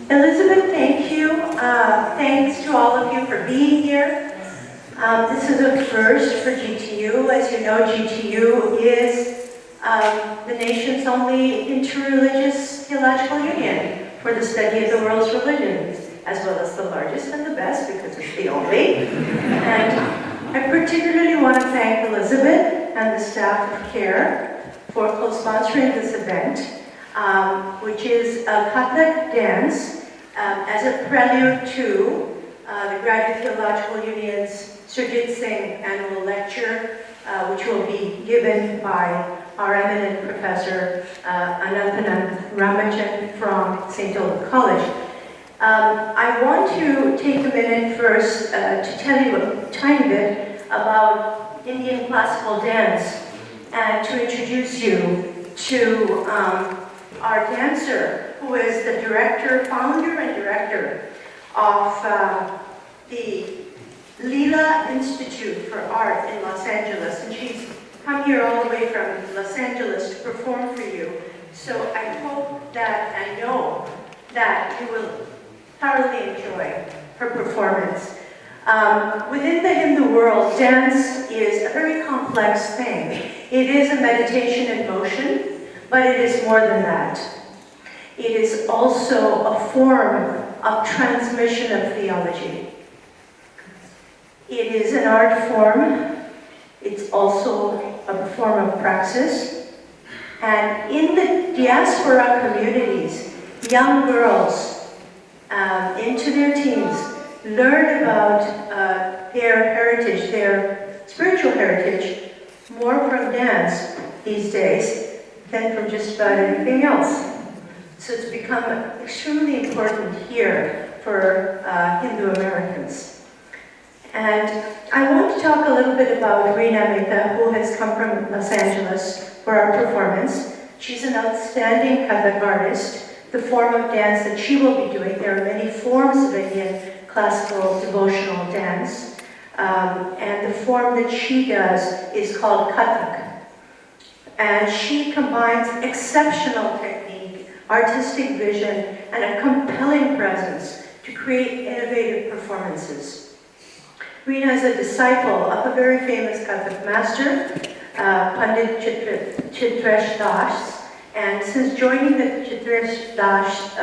Elizabeth, thank you. Thanks to all of you for being here. This is a first for GTU. As you know, GTU is the nation's only interreligious theological union for the study of the world's religions, as well as the largest and the best, because it's the only. And I particularly want to thank Elizabeth and the staff of CARE for co-sponsoring this event, which is a Kathak dance as a prelude to the Graduate Theological Union's Surjit Singh annual lecture, which will be given by our eminent professor, Ananthanand Ramachan from St. Olaf College. I want to take a minute first to tell you a tiny bit about Indian classical dance and to introduce you to our dancer, who is the founder and director of the Leela Institute for Art in Los Angeles, and she's come here all the way from Los Angeles to perform for you. So I hope that, I know that you will thoroughly enjoy her performance. Within the Hindu world, dance is a very complex thing. It is a meditation in motion, but it is more than that. It is also a form of transmission of theology. It is an art form. It's also a form of praxis. And in the diaspora communities, young girls into their teens learn about their heritage, their spiritual heritage, more from dance these days than from just about anything else. So it's become extremely important here for Hindu Americans. And I want to talk a little bit about Reena Mehta, who has come from Los Angeles for our performance. She's an outstanding Kathak artist. The form of dance that she will be doing, there are many forms of Indian classical devotional dance, and the form that she does is called Kathak. And she combines exceptional technique, artistic vision, and a compelling presence to create innovative performances. Reena is a disciple of a very famous Kathak master, Pandit Chitresh Das, and since joining the Chitresh Das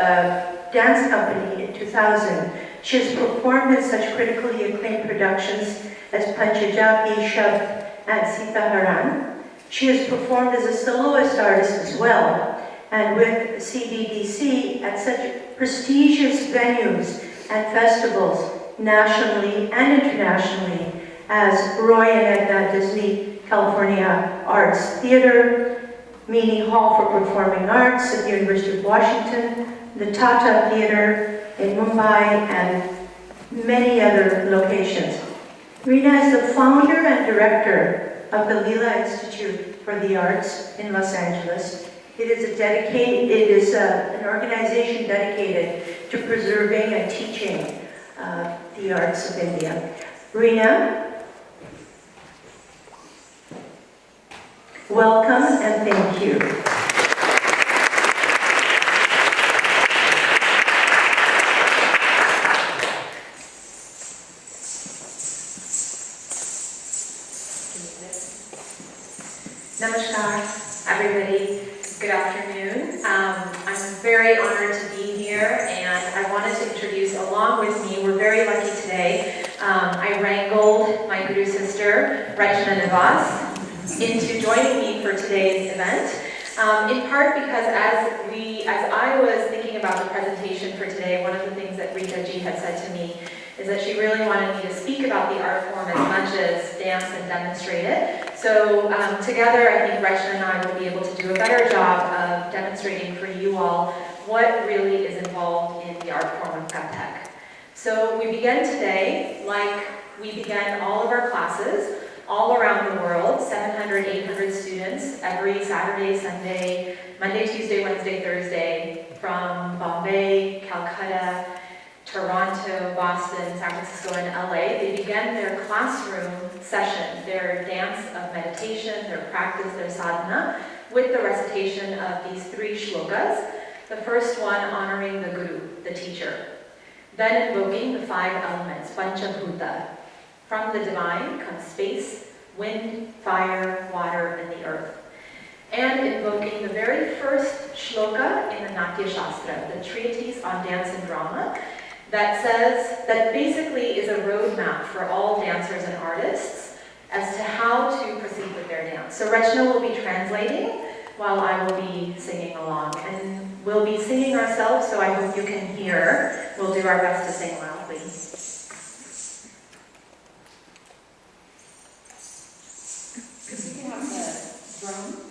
dance company in 2000, she has performed in such critically acclaimed productions as Panchajaki, Shabd, and Sita Haran. She has performed as a soloist artist as well, and with CBDC at such prestigious venues and festivals nationally and internationally as Roy and Edna Disney California Arts Theater, Meany Hall for Performing Arts at the University of Washington, the Tata Theater in Mumbai, and many other locations. Reena is the founder and director of the Leela Institute for the Arts in Los Angeles. It is an organization dedicated to preserving and teaching the arts of India. Reena, welcome and thank you. Namaskar, everybody. Good afternoon. I'm very honored to be here, and I wanted to introduce along with me, we're very lucky today, I wrangled my Guru sister, Rachna Nivas, into joining me for today's event, in part because as I was thinking about the presentation for today, one of the things that Rita Ji had said to me is that she really wanted me to speak about the art form as much as dance and demonstrate it. So together, I think Rachna and I will be able to do a better job of demonstrating for you all what really is involved in the art form of Kathak. So we begin today, like we began all of our classes, all around the world, 700, 800 students every Saturday, Sunday, Monday, Tuesday, Wednesday, Thursday, from Bombay, Calcutta, Toronto, Boston, San Francisco, and LA. They began their classroom sessions, their dance of meditation, their practice, their sadhana, with the recitation of these 3 shlokas. The first one honoring the Guru, the teacher. Then invoking the 5 elements, Panchabhuta. From the divine comes space, wind, fire, water, and the earth. And invoking the very first shloka in the Natya Shastra, the treatise on dance and drama, that basically is a roadmap for all dancers and artists as to how to proceed with their dance. So Rachna will be translating while I will be singing along. And we'll be singing ourselves, so I hope you can hear. We'll do our best to sing loudly. You can have the drum.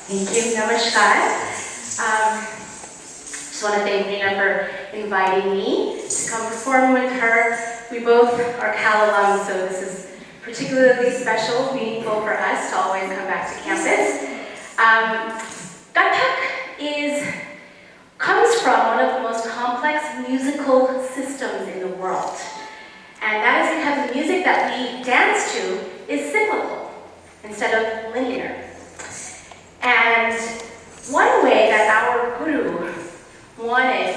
Thank you. Namaskar. Just want to thank Nina for inviting me to come perform with her. We both are Cal alums, so this is particularly special, meaningful for us to always come back to campus. Kathak comes from one of the most complex musical systems in the world. And that is because the music that we dance to is cyclical instead of linear. And one way that our guru wanted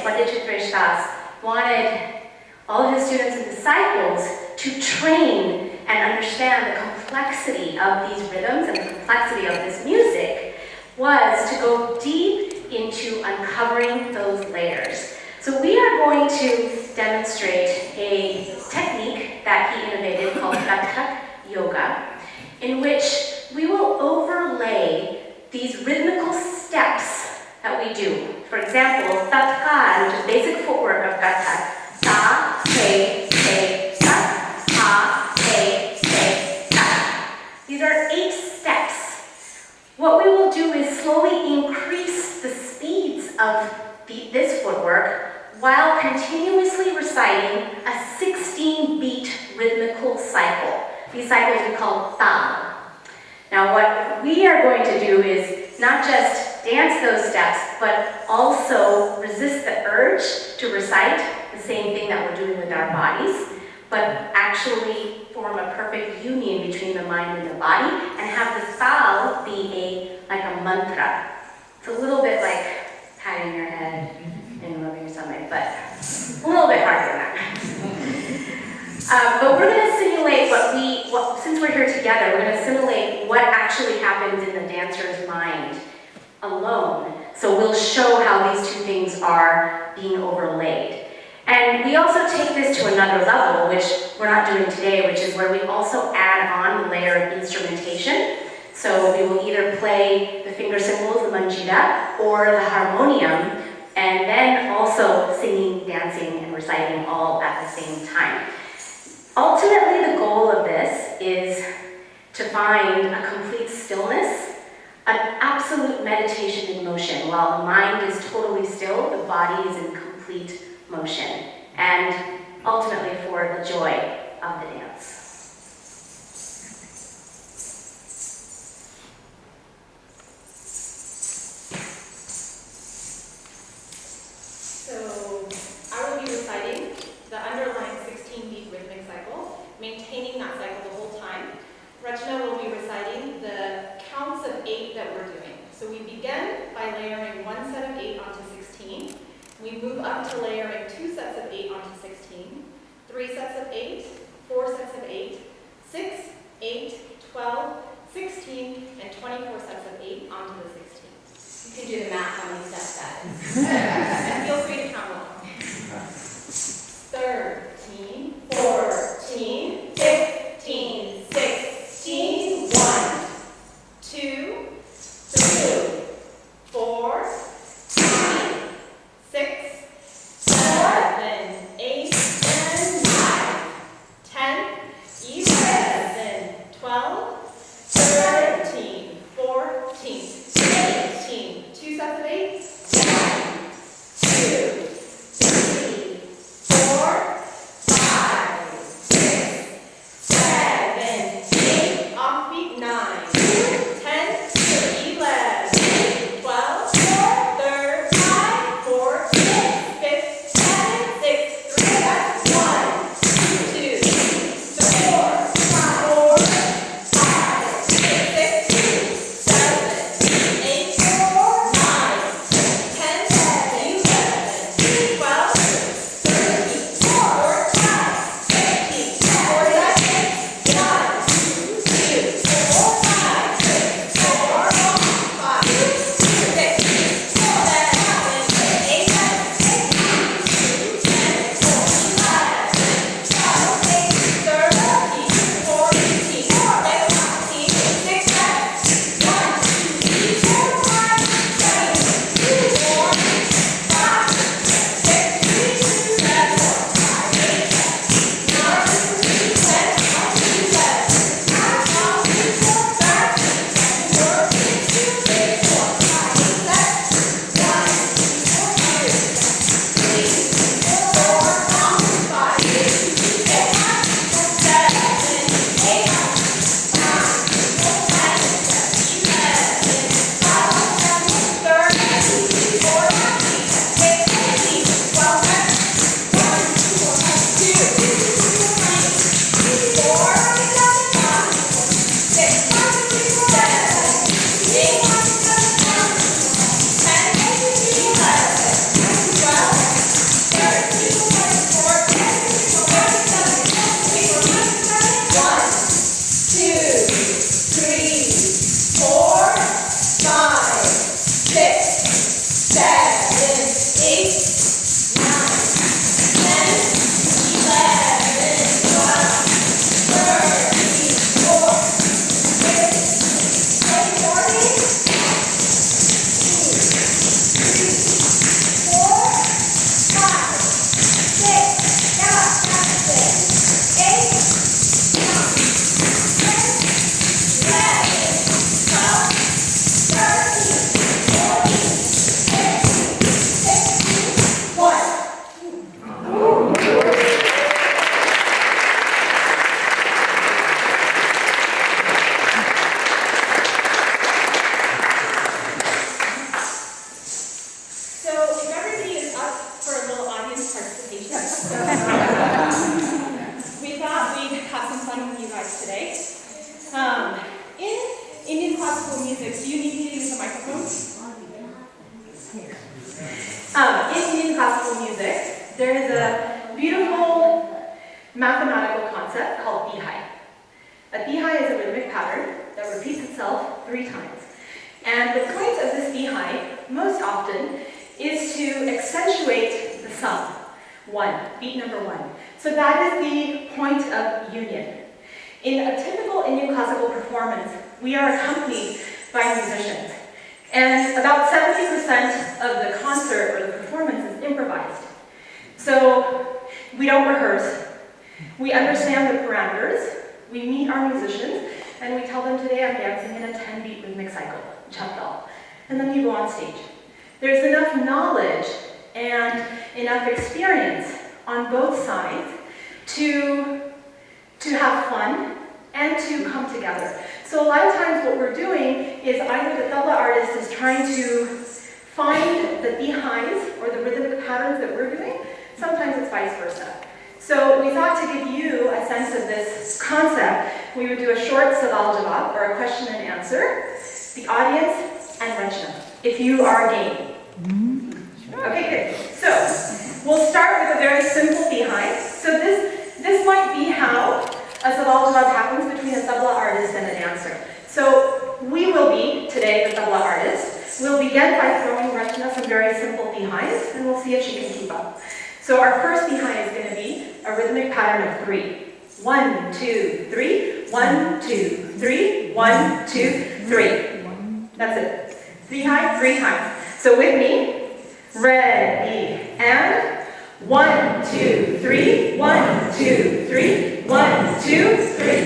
all of his students and disciples to train and understand the complexity of these rhythms and the complexity of this music was to go deep into uncovering those layers. So we are going to demonstrate a technique that he innovated called Kathak yoga, in which we will overlay these rhythmical steps that we do. For example, tatkar, which is basic footwork of Kathak. Ta, te, ta, ta, te, ta. These are 8 steps. What we will do is slowly increase the speeds of this footwork while continuously reciting a 16-beat rhythmical cycle. These cycles we call tam. Now what we are going to do is not just dance those steps, but also resist the urge to recite the same thing that we're doing with our bodies, but actually form a perfect union between the mind and the body, and have the tal be like a mantra. It's a little bit like patting your head and rubbing your stomach, but a little bit harder than that. But we're going to simulate since we're here together, we're going to simulate what actually happens in the dancer's mind alone. So we'll show how these 2 things are being overlaid. And we also take this to another level, which we're not doing today, which is where we also add on the layer of instrumentation. So we will either play the finger cymbals, the manjita, or the harmonium, and then also singing, dancing, and reciting all at the same time. Ultimately, the goal of this is to find a complete stillness, an absolute meditation in motion. While the mind is totally still, the body is in complete motion, and ultimately for the joy of the dance. So I will be reciting the underlying 16-beat rhythmic cycle, maintaining that cycle the whole time. Rachna will be reciting the counts of 8 that we're doing. So we begin by layering 1 set of 8 onto 16. We move up to layering 2 sets of 8 onto 16, 3 sets of 8, 4 sets of 8, 6, 8, 12, 16, and 24 sets of 8 onto the 16. You can do the math how many steps that is. And feel free to count along. 13, 14, 15, 16, 1, 2, 3, 4, 5, 6, 7, 8, and 9, 10, 11, 12, 13, 14, 15, 2 sets of 8, 1, classical music, do you need me to use a microphone? In Indian classical music, there is a beautiful mathematical concept called Bihai. A Bihai is a rhythmic pattern that repeats itself 3 times. And the point of this Bihai, most often, is to accentuate the sum. 1, beat number 1. So that is the point of union. In a typical Indian classical performance, we are accompanied by musicians. And about 70% of the concert or the performance is improvised. So we don't rehearse. We understand the parameters. We meet our musicians, and we tell them today I'm dancing in a 10-beat rhythmic cycle, chapdal. And then you go on stage. There's enough knowledge and enough experience on both sides to have fun and to come together. So a lot of times what we're doing is either the tabla artist is trying to find the bihais or the rhythmic patterns that we're doing. Sometimes it's vice versa. So we thought to give you a sense of this concept, we would do a short saval jawab, or a question and answer, the audience, and Rachna, if you are game. Okay, good. So we'll start with a very simple bihai. So this might be how a saval jawab happens between a tabla artist and a dancer. So we will be, today, the tabla artist. We'll begin by throwing Rachna some very simple bihais, and we'll see if she can keep up. So our first bihai is going to be a rhythmic pattern of 3. 1, 2, 3. 1, 2, 3. 1, 2, 3. That's it. Bihai 3 times. So with me, ready, and 1, 2, 3. 1, 2, 3. 1, 2, 3.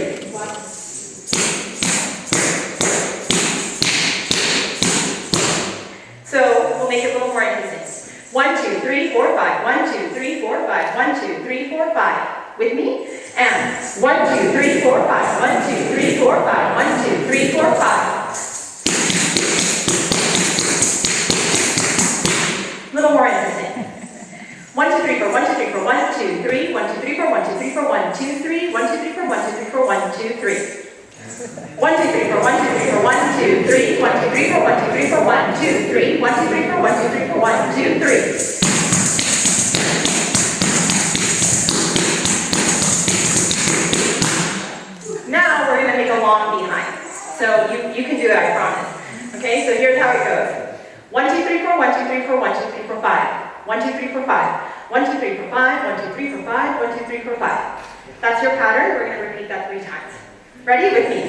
So we'll make it a little more interesting. 1, 2, 3, 4, 5. 1, 2, 3, 4, 5. 1, 2, 3, 4, 5. With me? And 1, 2, 3, 4, 5. 1, 2, 3, 4, 5. 1, 2, 3, 4, 5. A little more interesting. 1, 2, 3, 4. 1, 2, 3, 4. 1, 2, 3. 1, 2, 3, 4. 1, 2, 3, 4. 1, 2, 3. 1, 2, 3, 4. 1, 2, 3, 4. 1, 2, 3. 1, 2, 3, 4, 1, 2, 3, 4, 1, 2, 3, 1, 2, 3, 4, 1, 2, 3, 4, 1, 2, 3, 1, 2, 3, 4, 1, 2, 3, 4, 1, 2, 3. Now we're going to make a long behind. So you can do it, I promise. Okay, so here's how it goes. 1, 2, 3, 4, 1, 2, 3, 4, 1, 2, 3, 4, 5. 1, 2, 3, 4, 5. 1, 2, 3, 4, 5. 1, 2, 3, 4, 5. 1, 2, 3, 4, 5. That's your pattern. We're going to repeat that 3 times. Ready? With me.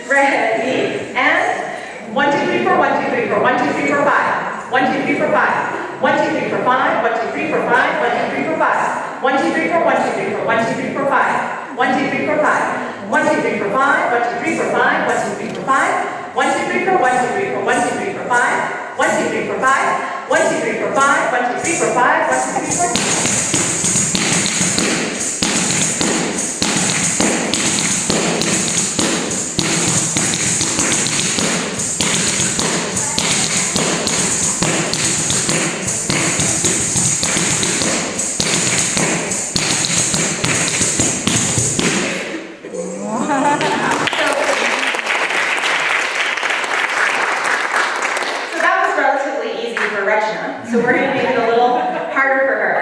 Ready. And 1, 2, 3, 4, 1, 2, 3, 4, 1, 2, 3, 4, 5. 1, 2, 3, 4, 5. 1, 2, 3, 4, 5. 1, 2, 3, 4, 5. 1, 2, 3, 4, 5. 1, 2, 3, 4, 1, 2, 3, 4, 1, 2, 3, 4, 5. 1, 2, 3, 4, 5. 1, 2, 3, 4, 5. 1, 2, 3, 4, 5. 1, 2, 3, 4, 5. 1, 2, 3, 4, 1, 2, 3, 4, 1, 2, 3, 4, 5. 1, 2, 3, 4, 5. 1, 2, 3, 4, 5. 1, 2, 3, 4, 5. 1, 2, 3, 4, 5. So we're going to make it a little harder for her.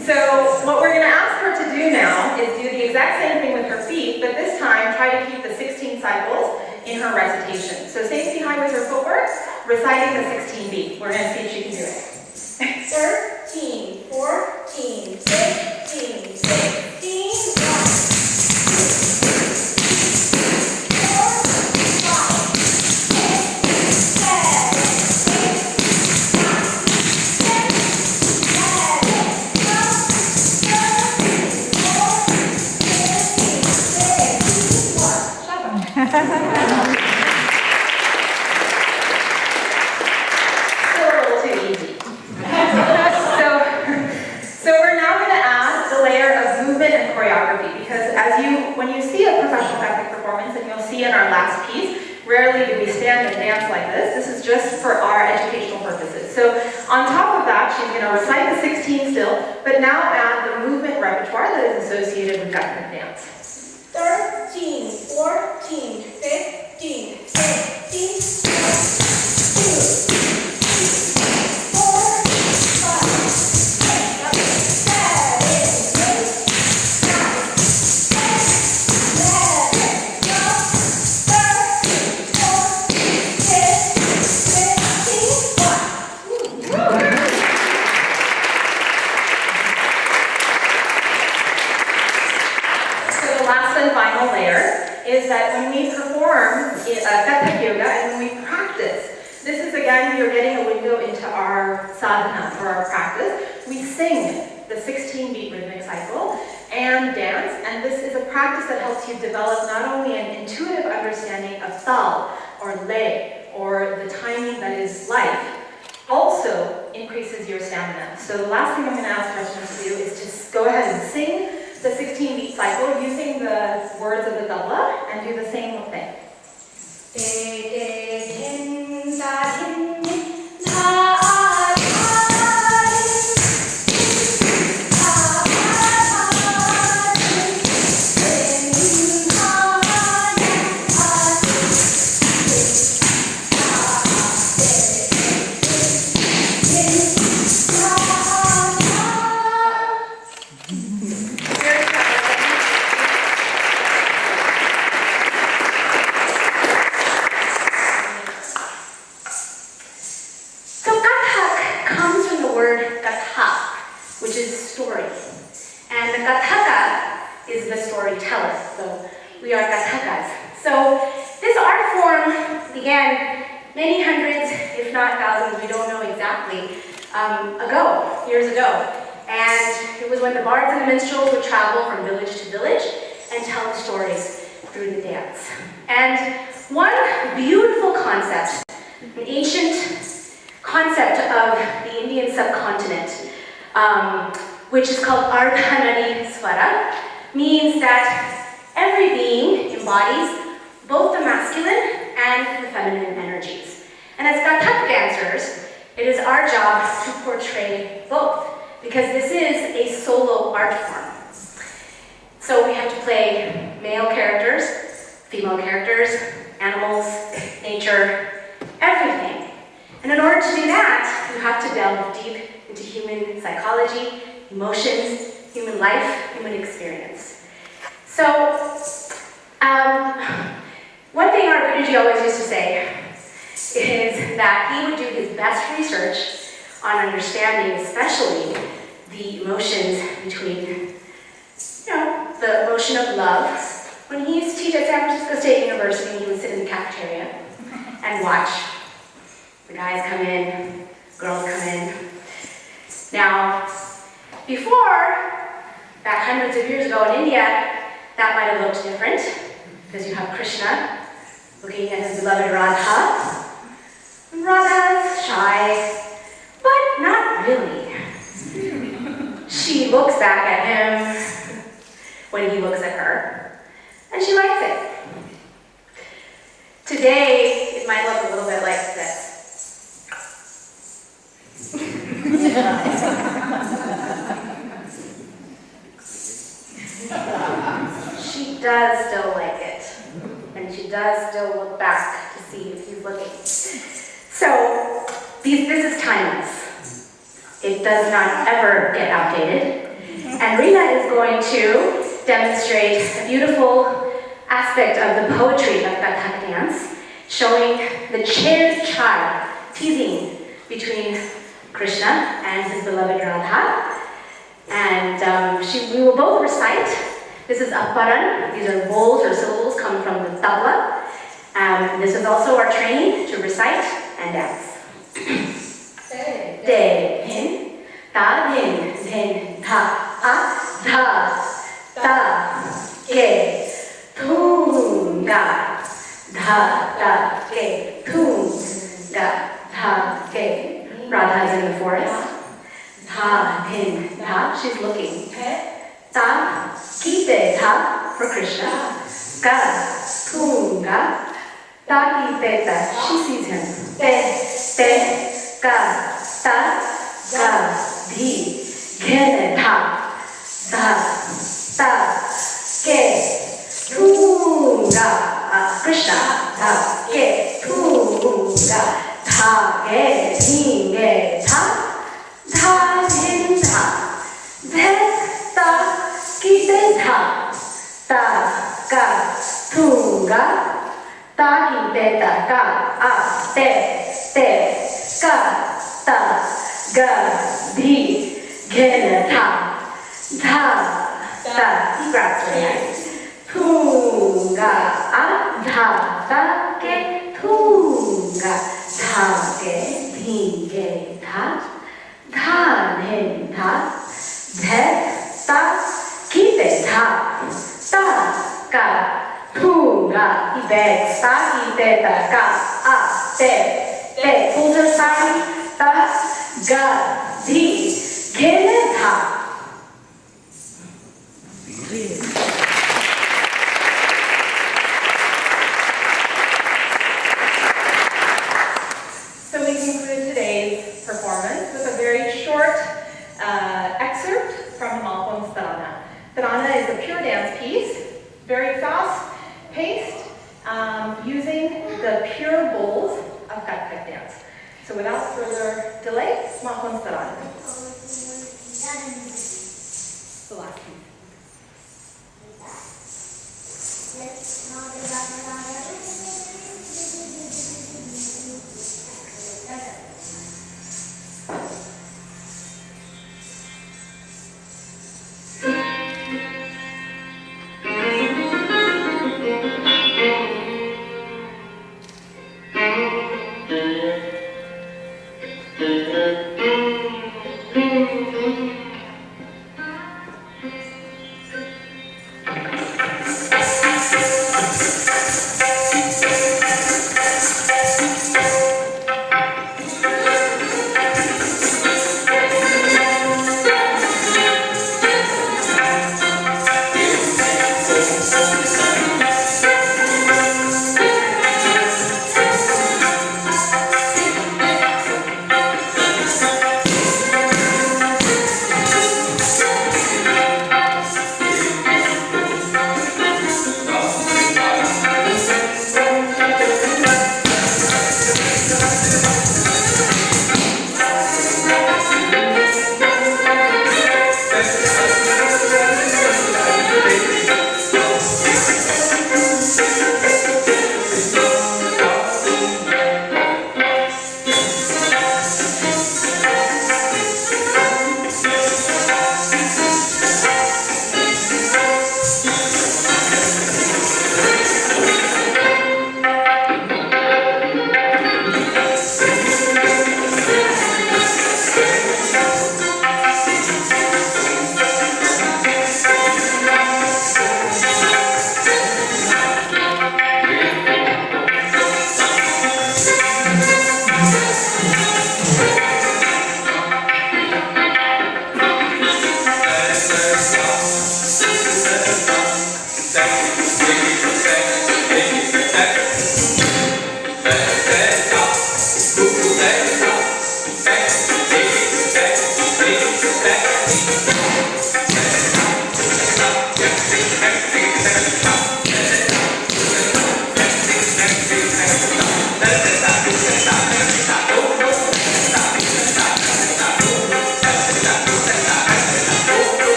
So what we're going to ask her to do now is do the exact same thing with her feet, but this time try to keep the 16 cycles in her recitation. So same behind with her footwork, reciting the 16 beat. We're going to see if she can do it. 13, 14, 15, 16, 1. Still a little too easy. So we're now going to add the layer of movement and choreography, because when you see a professional Kathak performance, and you'll see in our last piece, rarely do we stand and dance like this. This is just for our educational purposes. So on top of that, she's going to recite the 16 still, but now add the movement repertoire that is associated with Kathak dance. 13, 14, 15, 16. sing the 16-beat rhythmic cycle and dance, and this is a practice that helps you develop not only an intuitive understanding of tal or lei, or the timing that is life, also increases your stamina. So the last thing I'm going to ask questions to do is to go ahead and sing the 16-beat cycle using the words of the tabla and do the same thing. Which is story. And the Kathaka is the storyteller. So we are Kathakas. So this art form began many hundreds, if not thousands, we don't know exactly, years ago. And it was when the bards and the minstrels would travel from village to village and tell the stories through the dance. And one beautiful concept, an ancient concept of the Indian subcontinent, which is called Ardhanari Swara, means that every being embodies both the masculine and the feminine energies. And as Kathak dancers, it is our job to portray both, because this is a solo art form. So we have to play male characters, female characters, animals, nature, everything. And in order to do that, you have to delve deep into human psychology, emotions, human life, human experience. So, one thing our Guruji always used to say is that he would do his best research on understanding, especially the emotions between, the emotion of love. When he used to teach at San Francisco State University, he would sit in the cafeteria and watch the guys come in, girls come in. Now, before, back hundreds of years ago in India, that might have looked different, because you have Krishna looking at his beloved Radha. Radha's shy, but not really. She looks back at him when he looks at her, and she likes it. Today, it might look a little bit like this. She does still like it, and she does still look back to see if he's looking. So, this is timeless. It does not ever get outdated. And Rina is going to demonstrate a beautiful aspect of the poetry of Kathak dance, showing the chaired child teasing between Krishna and his beloved Radha. And we will both recite. This is Apparan. These are vowels or syllables coming from the tabla. This is also our training to recite and dance. De, hin, ta, hin, hin, ta, a, dha, ta, ke, tunga, dha, ta, ke, tunga, dha, ke. Radha is in the forest. Dha, hin, dha, she's looking. Ta, kite, ta, for Krishna. Ga, tunga, ta, kite, ta, she sees him. Te, ga, ta, ga, dhi, gene, ta, ke, tunga, Krishna, ta, ke, tunga, ta, ge, dhi, ge, ta, hin, ta, ve, ta, kite, ta, ga, tunga, ta, kite, ta, ga, a, te, ga, ta, ga, dhi, gene, ta, he grabs her hand. Tunga, a, ta, ke, tunga, ta, ge, dhi, ge, ta, hin, ta, beg, sagi te da ga, te, puja sagi ta, ga, di, gene ta. So we conclude today's performance with a very short excerpt from Malcolm's Tarana. Tarana is a pure dance piece, very fast-paced, using the pure bowls of Kathak dance. So without further delay, Malcolm's Tarana. The last piece.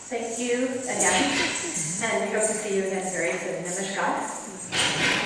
Thank you again, and we hope to see you again very soon. Namaskar.